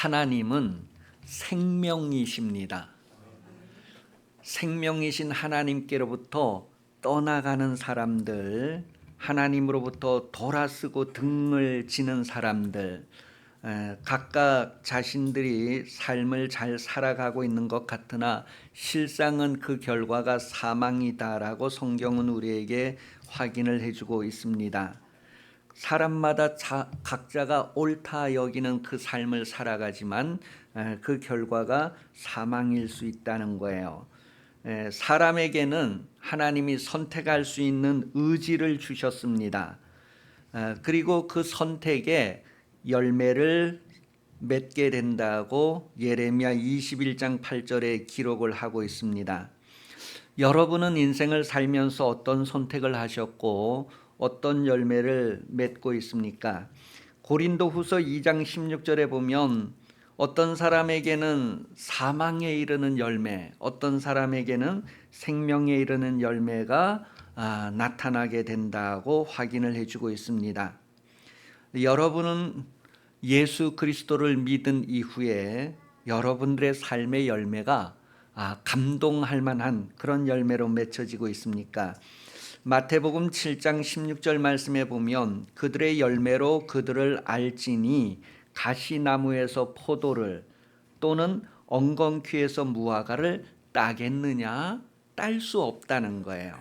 하나님은 생명이십니다. 생명이신 하나님께로부터 떠나가는 사람들, 하나님으로부터 돌아서고 등을 지는 사람들, 각각 자신들이 삶을 잘 살아가고 있는 것 같으나 실상은 그 결과가 사망이다라고 성경은 우리에게 확인을 해주고 있습니다. 사람마다 각자가 옳다 여기는 그 삶을 살아가지만 그 결과가 사망일 수 있다는 거예요. 사람에게는 하나님이 선택할 수 있는 의지를 주셨습니다. 그리고 그 선택에 열매를 맺게 된다고 예레미야 21장 8절에 기록을 하고 있습니다. 여러분은 인생을 살면서 어떤 선택을 하셨고 어떤 열매를 맺고 있습니까? 고린도후서 2장 16절에 보면 어떤 사람에게는 사망에 이르는 열매, 어떤 사람에게는 생명에 이르는 열매가 나타나게 된다고 확인을 해주고 있습니다. 여러분은 예수 그리스도를 믿은 이후에 여러분들의 삶의 열매가 감동할 만한 그런 열매로 맺혀지고 있습니까? 마태복음 7장 16절 말씀에 보면 그들의 열매로 그들을 알지니 가시나무에서 포도를 또는 엉겅퀴에서 무화과를 따겠느냐? 딸 수 없다는 거예요.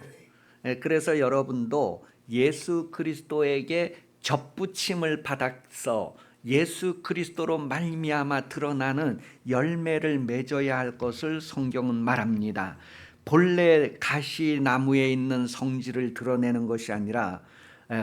그래서 여러분도 예수 그리스도에게 접붙임을 받아서 예수 그리스도로 말미암아 드러나는 열매를 맺어야 할 것을 성경은 말합니다. 본래 가시나무에 있는 성질을 드러내는 것이 아니라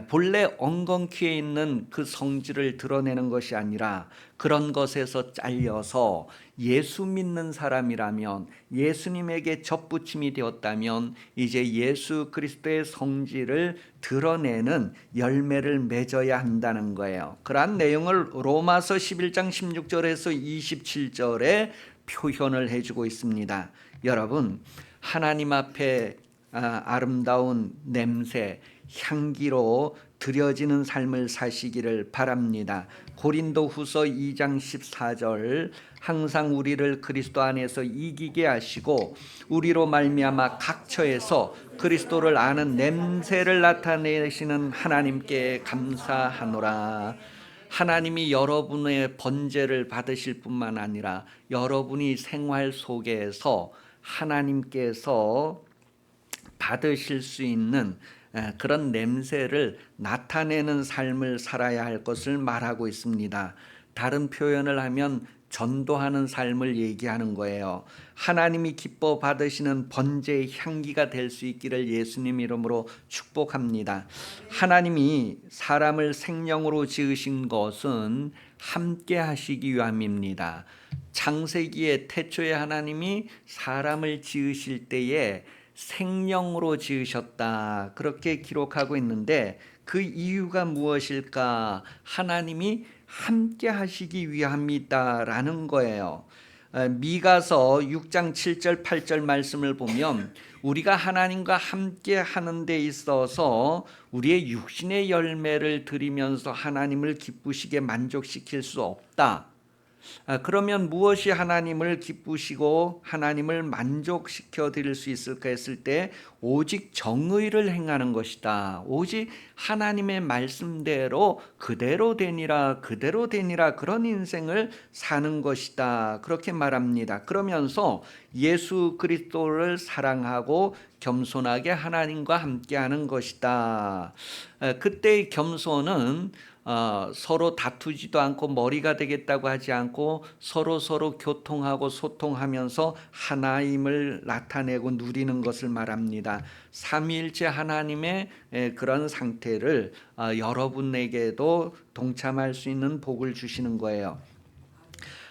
본래 엉겅퀴에 있는 그 성질을 드러내는 것이 아니라 그런 것에서 잘려서 예수 믿는 사람이라면, 예수님에게 접붙임이 되었다면 이제 예수 그리스도의 성질을 드러내는 열매를 맺어야 한다는 거예요. 그러한 내용을 로마서 11장 16절에서 27절에 표현을 해주고 있습니다. 여러분, 하나님 앞에 아름다운 냄새, 향기로 드려지는 삶을 사시기를 바랍니다. 고린도후서 2장 14절 항상 우리를 그리스도 안에서 이기게 하시고 우리로 말미암아 각처에서 그리스도를 아는 냄새를 나타내시는 하나님께 감사하노라. 하나님이 여러분의 번제를 받으실 뿐만 아니라 여러분이 생활 속에서 하나님께서 받으실 수 있는 그런 냄새를 나타내는 삶을 살아야 할 것을 말하고 있습니다. 다른 표현을 하면 전도하는 삶을 얘기하는 거예요. 하나님이 기뻐 받으시는 번제의 향기가 될 수 있기를 예수님 이름으로 축복합니다. 하나님이 사람을 생명으로 지으신 것은 함께 하시기 위함입니다. 창세기에 태초에 하나님이 사람을 지으실 때에 생명으로 지으셨다 그렇게 기록하고 있는데 그 이유가 무엇일까? 하나님이 함께 하시기 위함이다라는 거예요. 미가서 6장 7절 8절 말씀을 보면 우리가 하나님과 함께 하는 데 있어서 우리의 육신의 열매를 드리면서 하나님을 기쁘시게 만족시킬 수 없다. 그러면 무엇이 하나님을 기쁘시고 하나님을 만족시켜 드릴 수 있을까 했을 때 오직 정의를 행하는 것이다. 오직 하나님의 말씀대로 그대로 되니라 그런 인생을 사는 것이다. 그렇게 말합니다. 그러면서 예수 그리스도를 사랑하고 겸손하게 하나님과 함께하는 것이다. 그때의 겸손은 서로 다투지도 않고 머리가 되겠다고 하지 않고 서로 교통하고 소통하면서 하나임을 나타내고 누리는 것을 말합니다. 삼위일체 하나님의 그런 상태를 여러분에게도 동참할 수 있는 복을 주시는 거예요.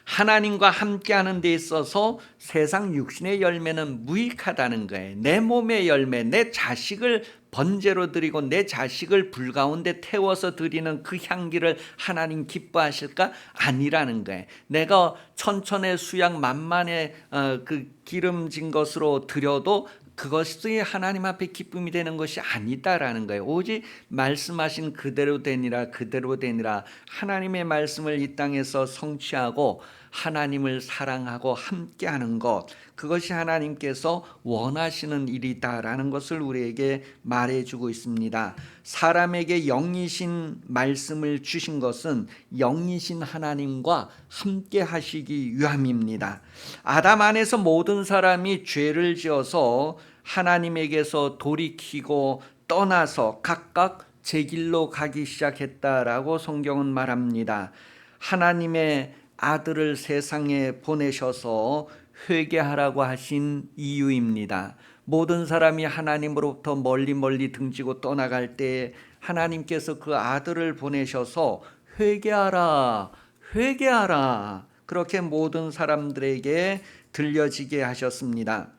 하나님과 함께하는 데 있어서 세상 육신의 열매는 무익하다는 거예요. 내 몸의 열매, 내 자식을 번제로 드리고 내 자식을 불 가운데 태워서 드리는 그 향기를 하나님 기뻐하실까? 아니라는 거예요. 내가 천천의 수양 만만의 그 기름진 것으로 드려도 그것이 하나님 앞에 기쁨이 되는 것이 아니다라는 거예요. 오직 말씀하신 그대로 되니라 그대로 되니라. 하나님의 말씀을 이 땅에서 성취하고 하나님을 사랑하고 함께하는 것, 그것이 하나님께서 원하시는 일이다라는 것을 우리에게 말해주고 있습니다. 사람에게 영이신 말씀을 주신 것은 영이신 하나님과 함께 하시기 위함입니다. 아담 안에서 모든 사람이 죄를 지어서 하나님에게서 돌이키고 떠나서 각각 제 길로 가기 시작했다라고 성경은 말합니다. 하나님의 아들을 세상에 보내셔서 회개하라고 하신 이유입니다. 모든 사람이 하나님으로부터 멀리 등지고 떠나갈 때 하나님께서 그 아들을 보내셔서 회개하라, 회개하라, 그렇게 모든 사람들에게 들려지게 하셨습니다.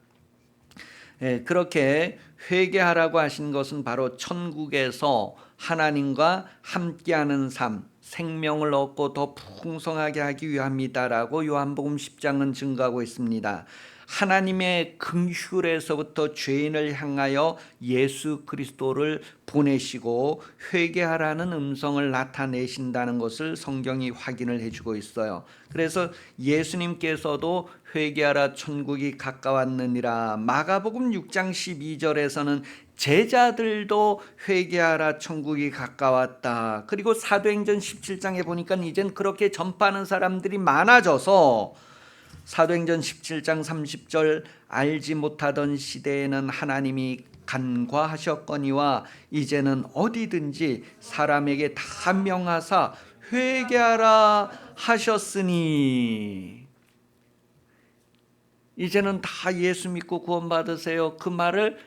그렇게 회개하라고 하신 것은 바로 천국에서 하나님과 함께하는 삶, 생명을 얻고 더 풍성하게 하기 위함이다라고 요한복음 10장은 증거하고 있습니다. 하나님의 긍휼에서부터 죄인을 향하여 예수 그리스도를 보내시고 회개하라는 음성을 나타내신다는 것을 성경이 확인을 해주고 있어요. 그래서 예수님께서도 회개하라 천국이 가까웠느니라, 마가복음 6장 12절에서는 제자들도 회개하라 천국이 가까웠다. 그리고 사도행전 17장에 보니까 이젠 그렇게 전파하는 사람들이 많아져서 사도행전 17장 30절 알지 못하던 시대에는 하나님이 간과하셨거니와 이제는 어디든지 사람에게 다 명하사 회개하라 하셨으니, 이제는 다 예수 믿고 구원받으세요. 그 말을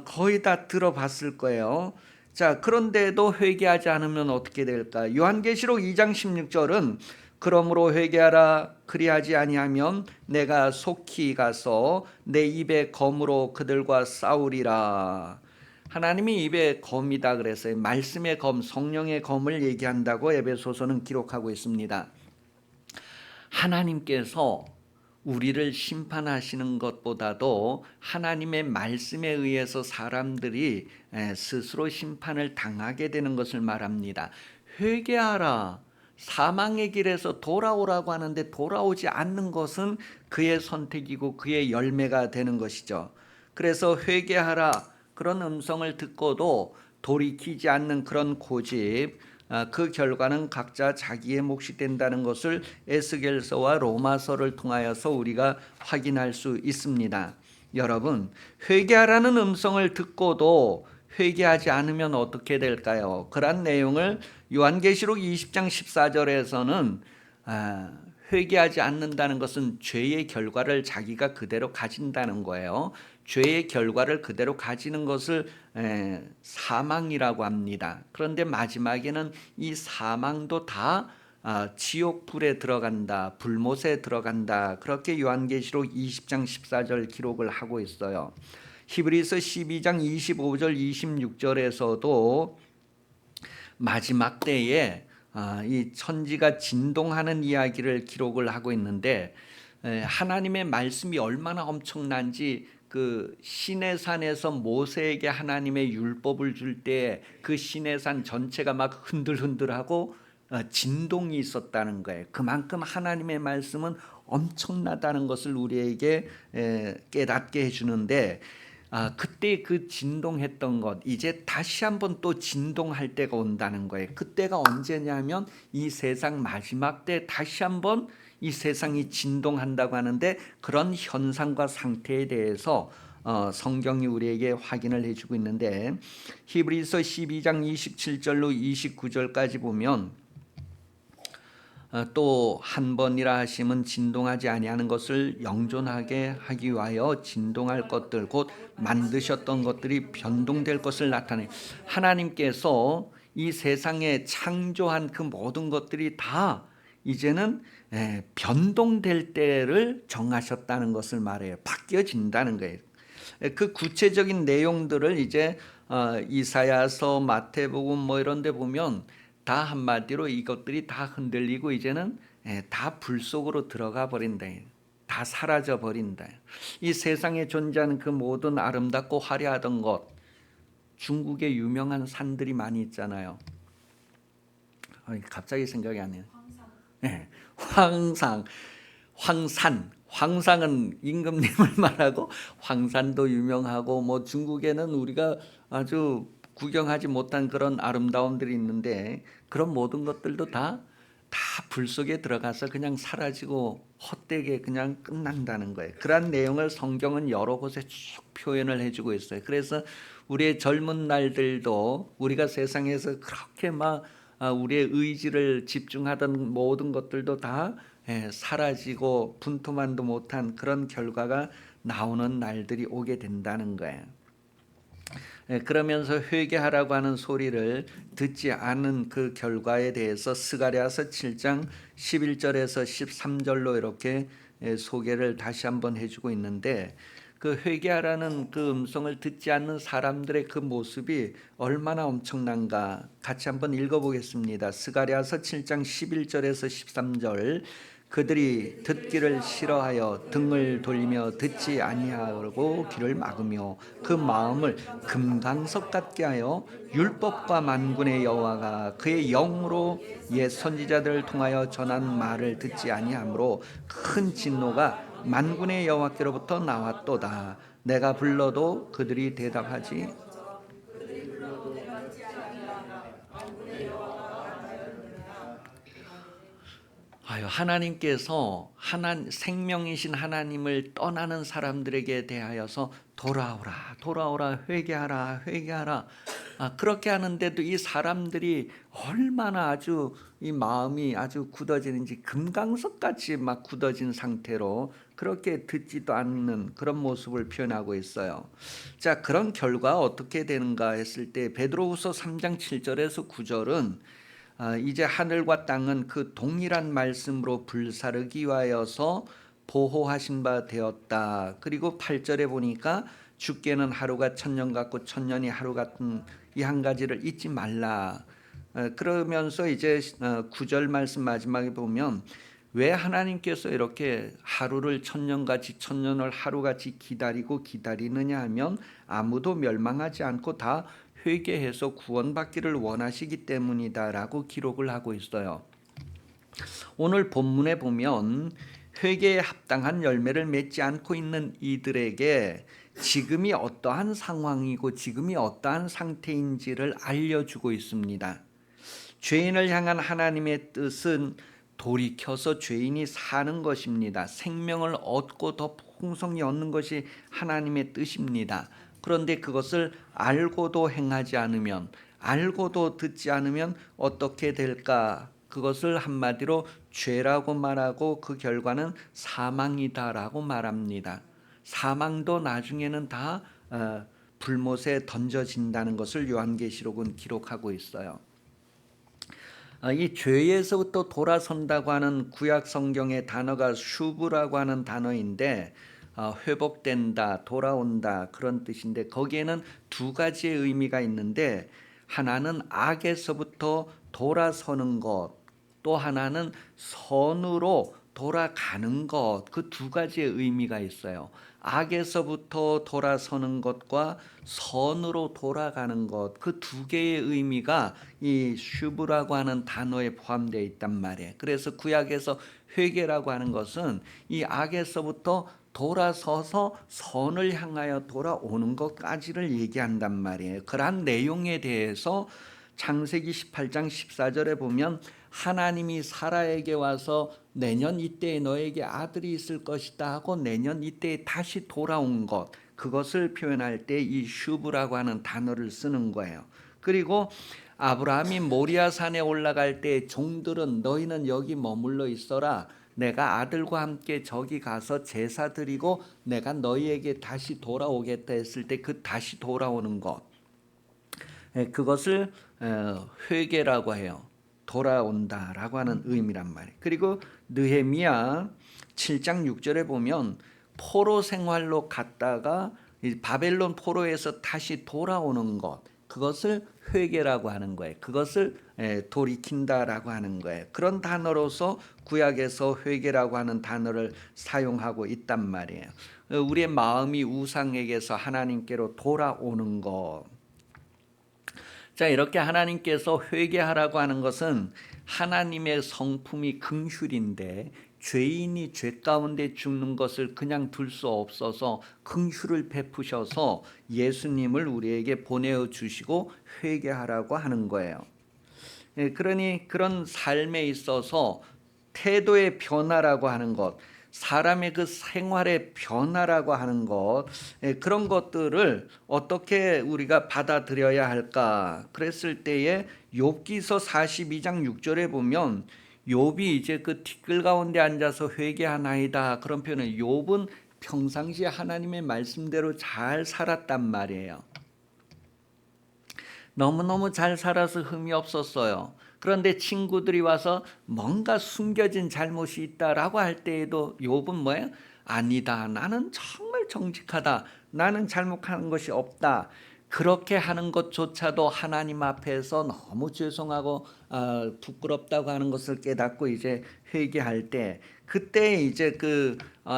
거의 다 들어봤을 거예요. 자, 그런데도 회개하지 않으면 어떻게 될까? 요한계시록 2장 16절은 그러므로 회개하라, 그리하지 아니하면 내가 속히 가서 내 입에 검으로 그들과 싸우리라. 하나님이 입에 검이다 그랬어요. 말씀의 검, 성령의 검을 얘기한다고 에베소서는 기록하고 있습니다. 하나님께서 우리를 심판하시는 것보다도 하나님의 말씀에 의해서 사람들이 스스로 심판을 당하게 되는 것을 말합니다. 회개하라, 사망의 길에서 돌아오라고 하는데 돌아오지 않는 것은 그의 선택이고 그의 열매가 되는 것이죠. 그래서 회개하라, 그런 음성을 듣고도 돌이키지 않는 그런 고집, 그 결과는 각자 자기의 몫이 된다는 것을 에스겔서와 로마서를 통하여서 우리가 확인할 수 있습니다. 여러분, 회개하라는 음성을 듣고도 회개하지 않으면 어떻게 될까요? 그런 내용을 요한계시록 20장 14절에서는 회개하지 않는다는 것은 죄의 결과를 자기가 그대로 가진다는 거예요. 죄의 결과를 그대로 가지는 것을 사망이라고 합니다. 그런데 마지막에는 이 사망도 다 지옥 불에 들어간다, 불못에 들어간다, 그렇게 요한계시록 20장 14절 기록을 하고 있어요. 히브리서 12장 25절 26절에서도 마지막 때에 이 천지가 진동하는 이야기를 기록을 하고 있는데, 하나님의 말씀이 얼마나 엄청난지 그 시내산에서 모세에게 하나님의 율법을 줄 때 그 시내산 전체가 막 흔들흔들하고 진동이 있었다는 거예요. 그만큼 하나님의 말씀은 엄청나다는 것을 우리에게 깨닫게 해주는데, 그때 그 진동했던 것 이제 다시 한번 또 진동할 때가 온다는 거예요. 그때가 언제냐면 이 세상 마지막 때 다시 한번 이 세상이 진동한다고 하는데, 그런 현상과 상태에 대해서 성경이 우리에게 확인을 해주고 있는데, 히브리서 12장 27절로 29절까지 보면 또 한 번이라 하심은 진동하지 아니하는 것을 영존하게 하기 위하여 진동할 것들 곧 만드셨던 것들이 변동될 것을 나타내, 하나님께서 이 세상에 창조한 그 모든 것들이 다 이제는 변동될 때를 정하셨다는 것을 말해요. 바뀌어진다는 거예요. 그 구체적인 내용들을 이제 이사야서, 마태복음 뭐 이런 데 보면 다 한마디로 이것들이 다 흔들리고 이제는 다 불 속으로 들어가 버린다. 다 사라져 버린다. 이 세상에 존재하는 그 모든 아름답고 화려하던 것, 중국에 유명한 산들이 많이 있잖아요. 갑자기 생각이 안 나요. 네, 황상은 임금님을 말하고 황산도 유명하고 뭐 중국에는 우리가 아주 구경하지 못한 그런 아름다움들이 있는데 그런 모든 것들도 다 불 속에 들어가서 그냥 사라지고 헛되게 그냥 끝난다는 거예요. 그러한 내용을 성경은 여러 곳에 쭉 표현을 해주고 있어요. 그래서 우리의 젊은 날들도 우리가 세상에서 그렇게 막 우리의 의지를 집중하던 모든 것들도 다 사라지고 분투만도 못한 그런 결과가 나오는 날들이 오게 된다는 거예요. 그러면서 회개하라고 하는 소리를 듣지 않은 그 결과에 대해서 스가랴서 7장 11절에서 13절로 이렇게 소개를 다시 한번 해주고 있는데 그 회개하라는 그 음성을 듣지 않는 사람들의 그 모습이 얼마나 엄청난가 같이 한번 읽어보겠습니다. 스가랴서 7장 11절에서 13절 그들이 듣기를 싫어하여 등을 돌리며 듣지 아니하고 귀를 막으며 그 마음을 금강석 같게 하여 율법과 만군의 여호와가 그의 영으로 옛 선지자들을 통하여 전한 말을 듣지 아니하므로 큰 진노가 만군의 여호와께로부터 나왔도다. 내가 불러도 그들이 대답하지 하나님께서 생명이신 하나님을 떠나는 사람들에게 대하여서 돌아오라 회개하라 그렇게 하는데도 이 사람들이 얼마나 아주 이 마음이 아주 굳어지는지 금강석같이 막 굳어진 상태로 그렇게 듣지도 않는 그런 모습을 표현하고 있어요. 자, 그런 결과 어떻게 되는가 했을 때 베드로후서 3장 7절에서 9절은 이제 하늘과 땅은 그 동일한 말씀으로 불사르기 위하여서 보호하신 바 되었다. 그리고 8절에 보니까 주께는 하루가 천년 같고 천년이 하루 같은 이 한 가지를 잊지 말라. 그러면서 이제 9절 말씀 마지막에 보면 왜 하나님께서 이렇게 하루를 천년같이 천년을 하루같이 기다리느냐 하면 아무도 멸망하지 않고 다 회개해서 구원받기를 원하시기 때문이다라고 기록을 하고 있어요. 오늘 본문에 보면 회개에 합당한 열매를 맺지 않고 있는 이들에게 지금이 어떠한 상황이고 지금이 어떠한 상태인지를 알려주고 있습니다. 죄인을 향한 하나님의 뜻은 돌이켜서 죄인이 사는 것입니다. 생명을 얻고 더 풍성히 얻는 것이 하나님의 뜻입니다. 그런데 그것을 알고도 행하지 않으면, 알고도 듣지 않으면 어떻게 될까? 그것을 한마디로 죄라고 말하고 그 결과는 사망이다라고 말합니다. 사망도 나중에는 다 불못에 던져진다는 것을 요한계시록은 기록하고 있어요. 이 죄에서부터 돌아선다고 하는 구약 성경의 단어가 슈브라고 하는 단어인데 회복된다, 돌아온다 그런 뜻인데 거기에는 두 가지의 의미가 있는데 하나는 악에서부터 돌아서는 것, 또 하나는 선으로 돌아가는 것, 그 두 가지의 의미가 있어요. 악에서부터 돌아서는 것과 선으로 돌아가는 것, 그 두 개의 의미가 이 슈브라고 하는 단어에 포함되어 있단 말이에요. 그래서 구약에서 회개라고 하는 것은 이 악에서부터 돌아서서 선을 향하여 돌아오는 것까지를 얘기한단 말이에요. 그러한 내용에 대해서 창세기 18장 14절에 보면 하나님이 사라에게 와서 내년 이때에 너에게 아들이 있을 것이다 하고 내년 이때에 다시 돌아온 것, 그것을 표현할 때 이 슈브라고 하는 단어를 쓰는 거예요. 그리고 아브라함이 모리아산에 올라갈 때 종들은 너희는 여기 머물러 있어라, 내가 아들과 함께 저기 가서 제사 드리고 내가 너희에게 다시 돌아오겠다 했을 때 그 다시 돌아오는 것, 그것을 회개라고 해요. 돌아온다라고 하는 의미란 말이에요. 그리고 느헤미야 7장 6절에 보면 포로 생활로 갔다가 바벨론 포로에서 다시 돌아오는 것, 그것을 회개라고 하는 거예요. 그것을 돌이킨다라고 하는 거예요. 그런 단어로서 구약에서 회개라고 하는 단어를 사용하고 있단 말이에요. 우리의 마음이 우상에게서 하나님께로 돌아오는 것. 자, 이렇게 하나님께서 회개하라고 하는 것은 하나님의 성품이 긍휼인데 죄인이 죄 가운데 죽는 것을 그냥 둘 수 없어서 긍휼을 베푸셔서 예수님을 우리에게 보내어 주시고 회개하라고 하는 거예요. 그러니 그런 삶에 있어서 태도의 변화라고 하는 것, 사람의 그 생활의 변화라고 하는 것, 그런 것들을 어떻게 우리가 받아들여야 할까? 그랬을 때에 욥기서 42장 6절에 보면 욥이 이제 그 티끌 가운데 앉아서 회개하나이다, 그런 표현을, 욥은 평상시에 하나님의 말씀대로 잘 살았단 말이에요. 너무너무 잘 살아서 흠이 없었어요. 그런데 친구들이 와서 뭔가 숨겨진 잘못이 있다라고 할 때에도 욥은 뭐예요? 아니다, 나는 정말 정직하다, 나는 잘못한 것이 없다, 그렇게 하는 것조차도 하나님 앞에서 너무 죄송하고 부끄럽다고 하는 것을 깨닫고 이제 회개할 때, 그때 이제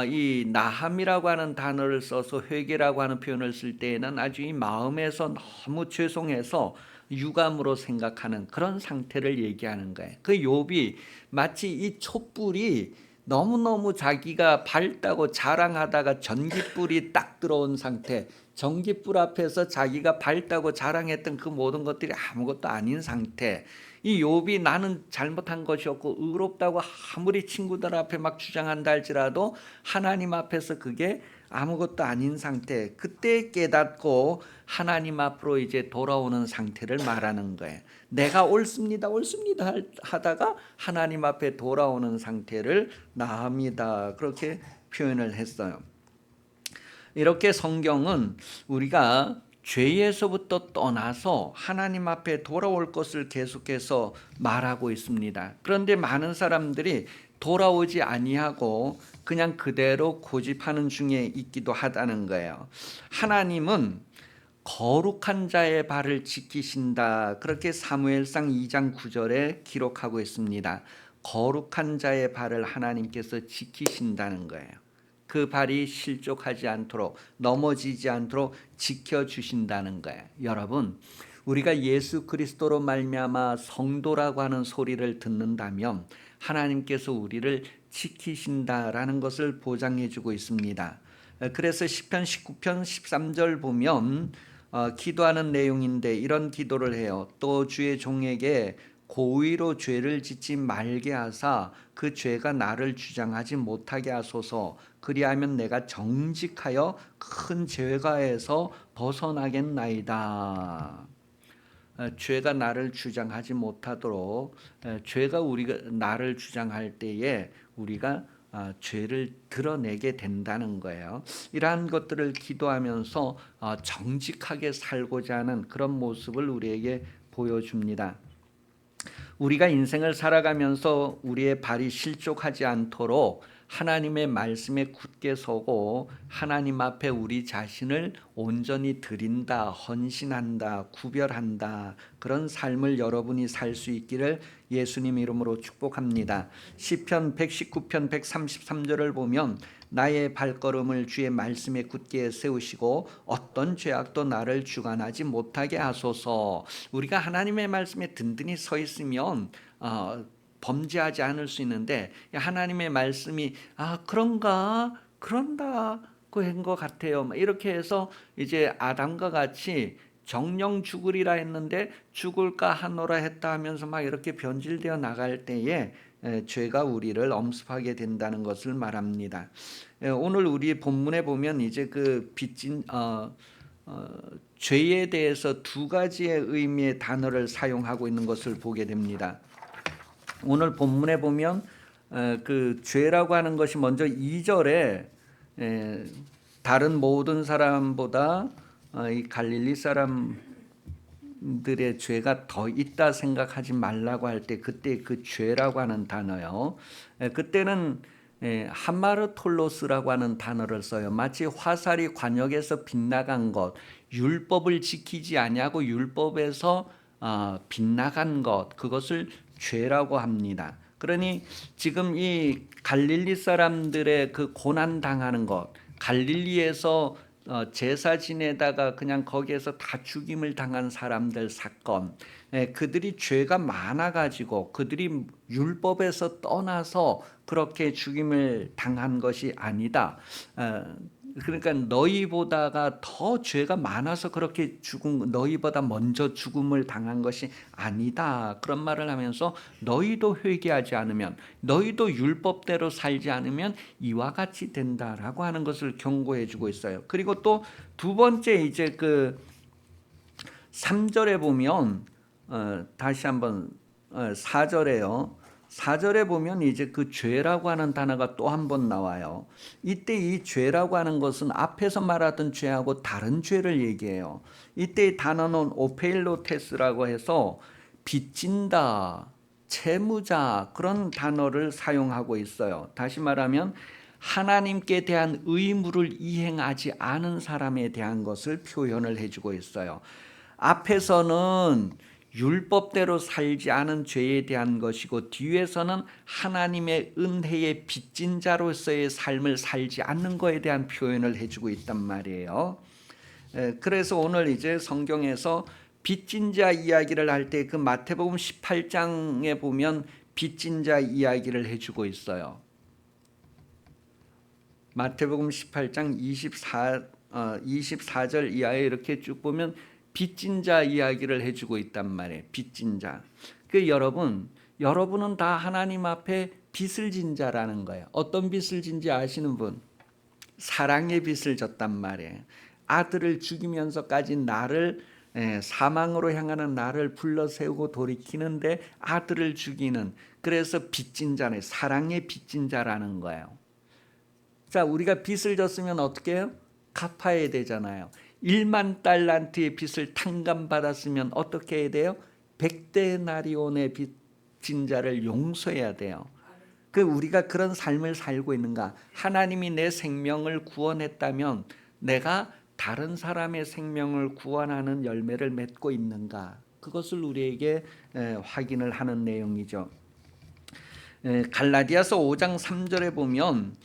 이 나함이라고 하는 단어를 써서 회개라고 하는 표현을 쓸 때에는 아주 이 마음에서 너무 죄송해서 유감으로 생각하는 그런 상태를 얘기하는 거예요. 그 욥이 마치 이 촛불이 너무너무 자기가 밝다고 자랑하다가 전깃불이 딱 들어온 상태, 전깃불 앞에서 자기가 밝다고 자랑했던 그 모든 것들이 아무것도 아닌 상태, 이 욥이 나는 잘못한 것이 없고 의롭다고 아무리 친구들 앞에 막 주장한다 할지라도 하나님 앞에서 그게 아무것도 아닌 상태, 그때 깨닫고 하나님 앞으로 이제 돌아오는 상태를 말하는 거예요. 내가 옳습니다, 옳습니다 하다가 하나님 앞에 돌아오는 상태를 나합니다, 그렇게 표현을 했어요. 이렇게 성경은 우리가 죄에서부터 떠나서 하나님 앞에 돌아올 것을 계속해서 말하고 있습니다. 그런데 많은 사람들이 돌아오지 아니하고 그냥 그대로 고집하는 중에 있기도 하다는 거예요. 하나님은 거룩한 자의 발을 지키신다, 그렇게 사무엘상 2장 9절에 기록하고 있습니다. 거룩한 자의 발을 하나님께서 지키신다는 거예요. 그 발이 실족하지 않도록, 넘어지지 않도록 지켜주신다는 거예요. 여러분, 우리가 예수 그리스도로 말미암아 성도라고 하는 소리를 듣는다면 하나님께서 우리를 지키신다라는 것을 보장해 주고 있습니다. 그래서 시편 19편 13절 보면 기도하는 내용인데 이런 기도를 해요. 또 주의 종에게 고의로 죄를 짓지 말게 하사 그 죄가 나를 주장하지 못하게 하소서. 그리하면 내가 정직하여 큰 죄가에서 벗어나겠나이다. 죄가 나를 주장하지 못하도록, 죄가 우리가 나를 주장할 때에 우리가 죄를 드러내게 된다는 거예요. 이러한 것들을 기도하면서 정직하게 살고자 하는 그런 모습을 우리에게 보여줍니다. 우리가 인생을 살아가면서 우리의 발이 실족하지 않도록 하나님의 말씀에 굳게 서고 하나님 앞에 우리 자신을 온전히 드린다, 헌신한다, 구별한다, 그런 삶을 여러분이 살 수 있기를 예수님 이름으로 축복합니다. 시편 119편 133절을 보면 나의 발걸음을 주의 말씀에 굳게 세우시고 어떤 죄악도 나를 주관하지 못하게 하소서. 우리가 하나님의 말씀에 든든히 서 있으면 범죄하지 않을 수 있는데, 하나님의 말씀이 그런다고 한 것 같아요, 이렇게 해서 이제 아담과 같이 정령 죽으리라 했는데 죽을까 하노라 했다 하면서 막 이렇게 변질되어 나갈 때에 죄가 우리를 엄습하게 된다는 것을 말합니다. 오늘 우리 본문에 보면 이제 그 빚진 죄에 대해서 두 가지의 의미의 단어를 사용하고 있는 것을 보게 됩니다. 오늘 본문에 보면 그 죄라고 하는 것이 먼저 2절에 다른 모든 사람보다 이 갈릴리 사람들의 죄가 더 있다 생각하지 말라고 할 때, 그때 그 죄라고 하는 단어요. 그때는 하마르톨로스라고 하는 단어를 써요. 마치 화살이 관역에서 빗나간 것, 율법을 지키지 아니하고 율법에서 빗나간 것, 그것을 죄라고 합니다. 그러니 지금 이 갈릴리 사람들의 그 고난 당하는 것, 갈릴리에서 제사 지내다가 그냥 거기에서 다 죽임을 당한 사람들 사건, 그들이 죄가 많아가지고 그들이 율법에서 떠나서 그렇게 죽임을 당한 것이 아니다. 그러니까 너희보다가 더 죄가 많아서 그렇게 너희보다 먼저 죽음을 당한 것이 아니다. 그런 말을 하면서 너희도 회개하지 않으면, 너희도 율법대로 살지 않으면 이와 같이 된다라고 하는 것을 경고해 주고 있어요. 그리고 또 두 번째 이제 그 3절에 보면 다시 한번 4절에요. 4절에 보면 이제 그 죄라고 하는 단어가 또 한 번 나와요. 이때 이 죄라고 하는 것은 앞에서 말하던 죄하고 다른 죄를 얘기해요. 이때 이 단어는 오페일로테스라고 해서 빚진다, 채무자 그런 단어를 사용하고 있어요. 다시 말하면 하나님께 대한 의무를 이행하지 않은 사람에 대한 것을 표현을 해주고 있어요. 앞에서는 율법대로 살지 않은 죄에 대한 것이고 뒤에서는 하나님의 은혜의 빚진 자로서의 삶을 살지 않는 것에 대한 표현을 해주고 있단 말이에요. 그래서 오늘 이제 성경에서 빚진 자 이야기를 할 때 그 마태복음 18장에 보면 빚진 자 이야기를 해주고 있어요. 마태복음 18장 24절 이하에 이렇게 쭉 보면 빚진 자 이야기를 해주고 있단 말이에요. 빚진 자. 그 여러분은 다 하나님 앞에 빚을 진 자라는 거예요. 어떤 빚을 진지 아시는 분? 사랑의 빚을 졌단 말이에요. 아들을 죽이면서까지 나를 사망으로 향하는 나를 불러 세우고 돌이키는데 아들을 죽이는, 그래서 빚진 자네, 사랑의 빚진 자라는 거예요. 자, 우리가 빚을 졌으면 어떻게 해요? 갚아야 되잖아요. 1만 달란트의 빚을 탕감받았으면 어떻게 해야 돼요? 100데나리온의 빚진 자를 용서해야 돼요. 우리가 그런 삶을 살고 있는가? 하나님이 내 생명을 구원했다면 내가 다른 사람의 생명을 구원하는 열매를 맺고 있는가? 그것을 우리에게 확인을 하는 내용이죠. 갈라디아서 5장 3절에 보면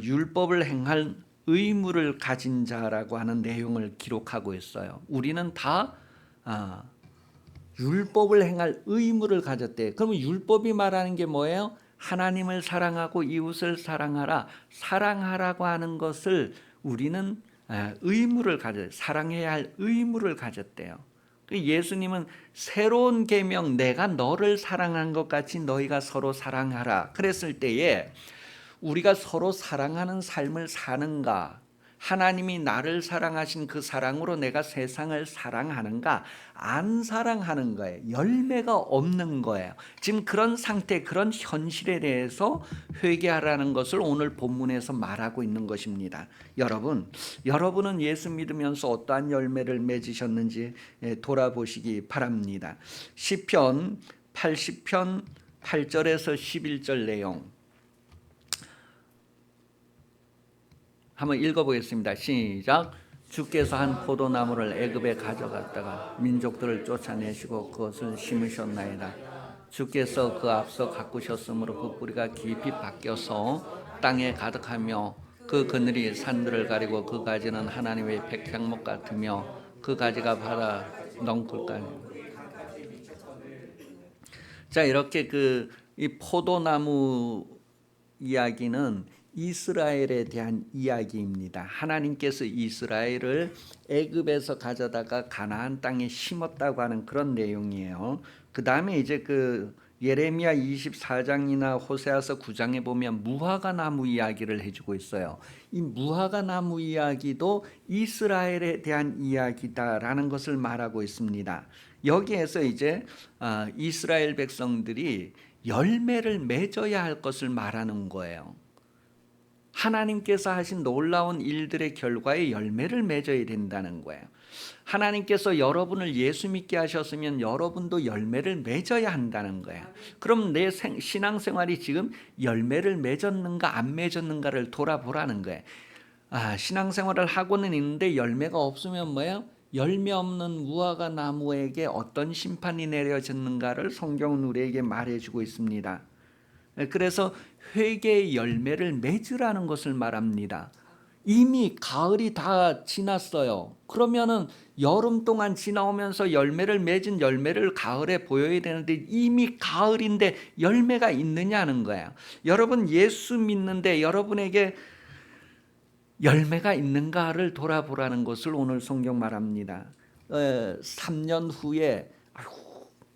율법을 행할 의무를 가진 자라고 하는 내용을 기록하고 있어요. 우리는 다 율법을 행할 의무를 가졌대. 그러면 율법이 말하는 게 뭐예요? 하나님을 사랑하고 이웃을 사랑하라. 사랑하라고 하는 것을 우리는 의무를 가졌어요. 사랑해야 할 의무를 가졌대요. 예수님은 새로운 계명, 내가 너를 사랑한 것 같이 너희가 서로 사랑하라 그랬을 때에 우리가 서로 사랑하는 삶을 사는가? 하나님이 나를 사랑하신 그 사랑으로 내가 세상을 사랑하는가? 안 사랑하는 거예요. 열매가 없는 거예요. 지금 그런 상태, 그런 현실에 대해서 회개하라는 것을 오늘 본문에서 말하고 있는 것입니다. 여러분은 예수 믿으면서 어떠한 열매를 맺으셨는지 돌아보시기 바랍니다. 시편 80편 8절에서 11절 내용 한번 읽어보겠습니다. 시작. 주께서 한 포도나무를 애굽에 가져갔다가 민족들을 쫓아내시고 그것을 심으셨나이다. 주께서 그 앞서 가꾸셨으므로 그 뿌리가 깊이 박혀서 땅에 가득하며 그 그늘이 산들을 가리고 그 가지는 하나님의 백향목 같으며 그 가지가 바다 넝쿨까지. 자, 이렇게 이 포도나무 이야기는 이스라엘에 대한 이야기입니다. 하나님께서 이스라엘을 애굽에서 가져다가 가나안 땅에 심었다고 하는 그런 내용이에요. 그 다음에 이제 예레미야 24장이나 호세아서 9장에 보면 무화과 나무 이야기를 해주고 있어요. 이 무화과 나무 이야기도 이스라엘에 대한 이야기다라는 것을 말하고 있습니다. 여기에서 이제 이스라엘 백성들이 열매를 맺어야 할 것을 말하는 거예요. 하나님께서 하신 놀라운 일들의 결과에 열매를 맺어야 된다는 거예요. 하나님께서 여러분을 예수 믿게 하셨으면 여러분도 열매를 맺어야 한다는 거예요. 그럼 내 신앙생활이 지금 열매를 맺었는가 안 맺었는가를 돌아보라는 거예요. 신앙생활을 하고는 있는데 열매가 없으면 뭐예요? 열매 없는 무화과 나무에게 어떤 심판이 내려졌는가를 성경은 우리에게 말해주고 있습니다. 그래서 회개의 열매를 맺으라는 것을 말합니다. 이미 가을이 다 지났어요. 그러면은 여름 동안 지나오면서 열매를 맺은 열매를 가을에 보여야 되는데 이미 가을인데 열매가 있느냐는 거예요. 여러분 예수 믿는데 여러분에게 열매가 있는가를 돌아보라는 것을 오늘 성경 말합니다. 3년 후에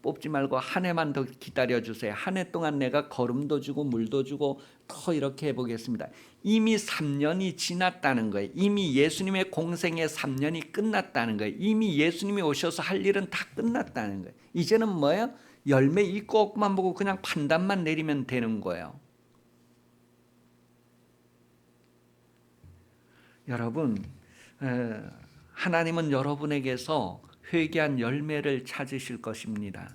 뽑지 말고 한 해만 더 기다려주세요. 한 해 동안 내가 거름도 주고 물도 주고 더 이렇게 해보겠습니다. 이미 3년이 지났다는 거예요. 이미 예수님의 공생의 3년이 끝났다는 거예요. 이미 예수님이 오셔서 할 일은 다 끝났다는 거예요. 이제는 뭐예요? 열매 있고 없고만 보고 그냥 판단만 내리면 되는 거예요. 여러분, 하나님은 여러분에게서 회개한 열매를 찾으실 것입니다.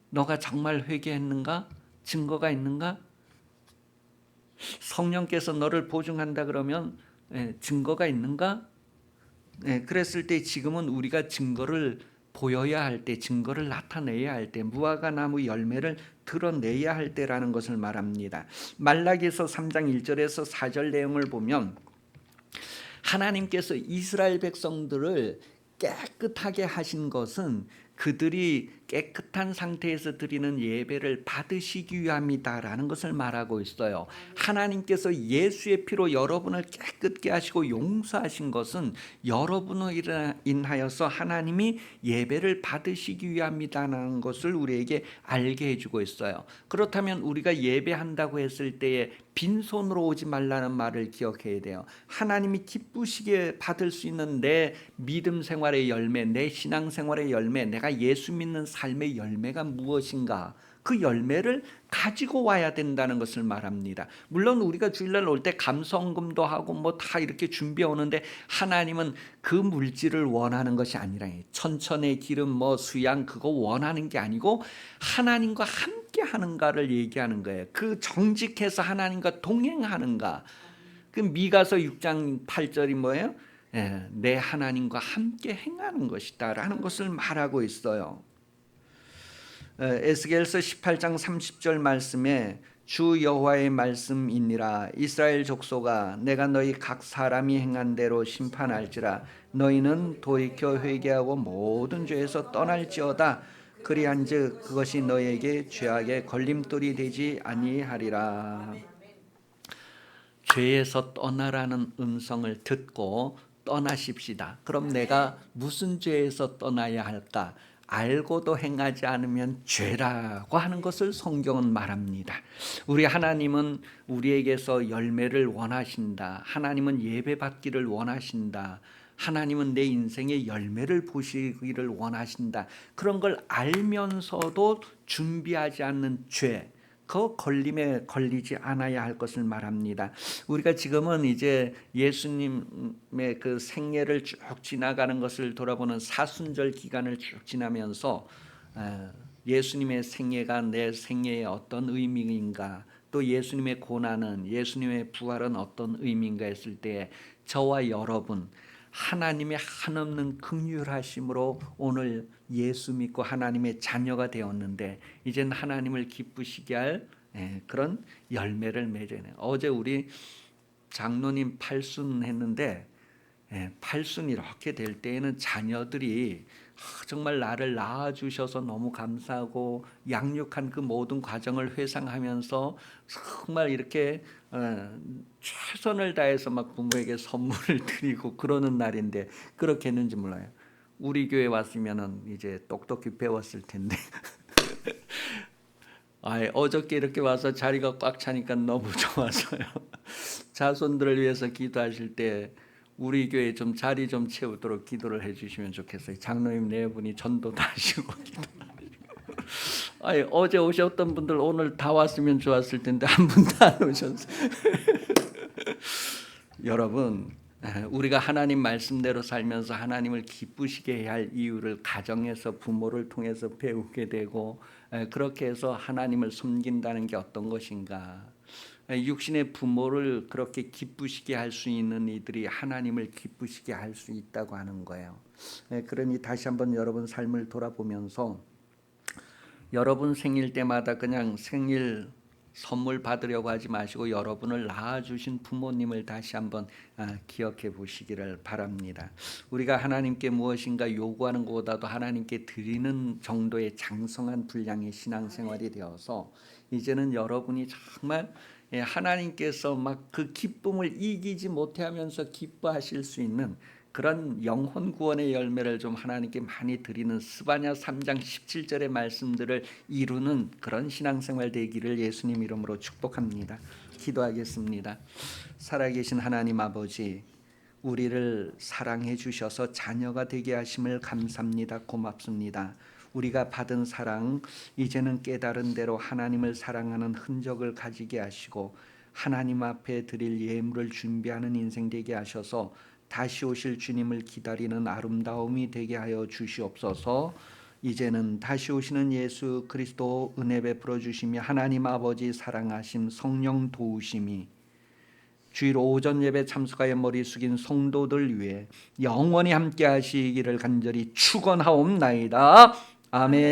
너가 정말 회개했는가? 증거가 있는가? 성령께서 너를 보증한다 그러면 증거가 있는가? 그랬을 때 지금은 우리가 증거를 보여야 할 때, 증거를 나타내야 할 때, 무화과 나무 열매를 드러내야 할 때라는 것을 말합니다. 말라기서 3장 1절에서 4절 내용을 보면 하나님께서 이스라엘 백성들을 깨끗하게 하신 것은 그들이 깨끗한 상태에서 드리는 예배를 받으시기 위함이다라는 것을 말하고 있어요. 하나님께서 예수의 피로 여러분을 깨끗게 하시고 용서하신 것은 여러분을 인하여서 하나님이 예배를 받으시기 위함이다라는 것을 우리에게 알게 해주고 있어요. 그렇다면 우리가 예배한다고 했을 때에 빈손으로 오지 말라는 말을 기억해야 돼요. 하나님이 기쁘시게 받을 수 있는 내 믿음 생활의 열매, 내 신앙 생활의 열매, 내가 예수 믿는 삶의 열매가 무엇인가? 그 열매를 가지고 와야 된다는 것을 말합니다. 물론 우리가 주일날 올 때 감성금도 하고 뭐 다 이렇게 준비해 오는데 하나님은 그 물질을 원하는 것이 아니라 천천의 기름 뭐 수양 그거 원하는 게 아니고 하나님과 함께 하는가를 얘기하는 거예요. 그 정직해서 하나님과 동행하는가. 그 미가서 6장 8절이 뭐예요? 내 하나님과 함께 행하는 것이다 라는 것을 말하고 있어요. 에스겔서 18장 30절 말씀에 주 여호와의 말씀이니라 이스라엘 족속아 내가 너희 각 사람이 행한 대로 심판할지라 너희는 돌이켜 회개하고 모든 죄에서 떠날지어다 그리한즉 그것이 너희에게 죄악의 걸림돌이 되지 아니하리라. 죄에서 떠나라는 음성을 듣고 떠나십시다. 그럼 내가 무슨 죄에서 떠나야 할까? 알고도 행하지 않으면 죄라고 하는 것을 성경은 말합니다. 우리 하나님은 우리에게서 열매를 원하신다. 하나님은 예배받기를 원하신다. 하나님은 내 인생의 열매를 보시기를 원하신다. 그런 걸 알면서도 준비하지 않는 죄, 그 걸림에 걸리지 않아야 할 것을 말합니다. 우리가 지금은 이제 예수님의 그 생애를 쭉 지나가는 것을 돌아보는 사순절 기간을 쭉 지나면서 예수님의 생애가 내 생애에 어떤 의미인가, 또 예수님의 고난은, 예수님의 부활은 어떤 의미인가 했을 때 저와 여러분 하나님의 한없는 긍휼하심으로 오늘 예수 믿고 하나님의 자녀가 되었는데 이제는 하나님을 기쁘시게 할 그런 열매를 맺어야 해요. 어제 우리 장로님 팔순 했는데 팔순 이렇게 될 때에는 자녀들이 정말 나를 낳아주셔서 너무 감사하고 양육한 그 모든 과정을 회상하면서 정말 이렇게 최선을 다해서 막 부모에게 선물을 드리고 그러는 날인데 그렇게 했는지 몰라요. 우리 교회 왔으면은 이제 똑똑히 배웠을 텐데 어저께 이렇게 와서 자리가 꽉 차니까 너무 좋아서요. 자손들을 위해서 기도하실 때 우리 교회 좀 자리 좀 채우도록 기도를 해주시면 좋겠어요. 장로님 네 분이 전도도 하시고 어제 오셨던 분들 오늘 다 왔으면 좋았을 텐데 한 분도 안 오셨어요. 여러분, 우리가 하나님 말씀대로 살면서 하나님을 기쁘시게 해야 할 이유를 가정에서 부모를 통해서 배우게 되고, 그렇게 해서 하나님을 섬긴다는 게 어떤 것인가? 육신의 부모를 그렇게 기쁘시게 할 수 있는 이들이 하나님을 기쁘시게 할 수 있다고 하는 거예요. 그러니 다시 한번 여러분 삶을 돌아보면서 여러분 생일 때마다 그냥 생일 선물 받으려고 하지 마시고 여러분을 낳아주신 부모님을 다시 한번 기억해 보시기를 바랍니다. 우리가 하나님께 무엇인가 요구하는 것보다도 하나님께 드리는 정도의 장성한 분량의 신앙생활이 되어서 이제는 여러분이 정말 하나님께서 막 그 기쁨을 이기지 못하면서 기뻐하실 수 있는 그런 영혼 구원의 열매를 좀 하나님께 많이 드리는 스바냐 3장 17절의 말씀들을 이루는 그런 신앙생활 되기를 예수님 이름으로 축복합니다. 기도하겠습니다. 살아계신 하나님 아버지, 우리를 사랑해 주셔서 자녀가 되게 하심을 감사합니다. 고맙습니다. 우리가 받은 사랑, 이제는 깨달은 대로 하나님을 사랑하는 흔적을 가지게 하시고 하나님 앞에 드릴 예물을 준비하는 인생 되게 하셔서 다시 오실 주님을 기다리는 아름다움이 되게 하여 주시옵소서. 이제는 다시 오시는 예수 그리스도 은혜 베풀어 주시며 하나님 아버지 사랑하심 성령 도우심이 주일 오전 예배 참석하여 머리 숙인 성도들 위해 영원히 함께 하시기를 간절히 축원하옵나이다. 아멘.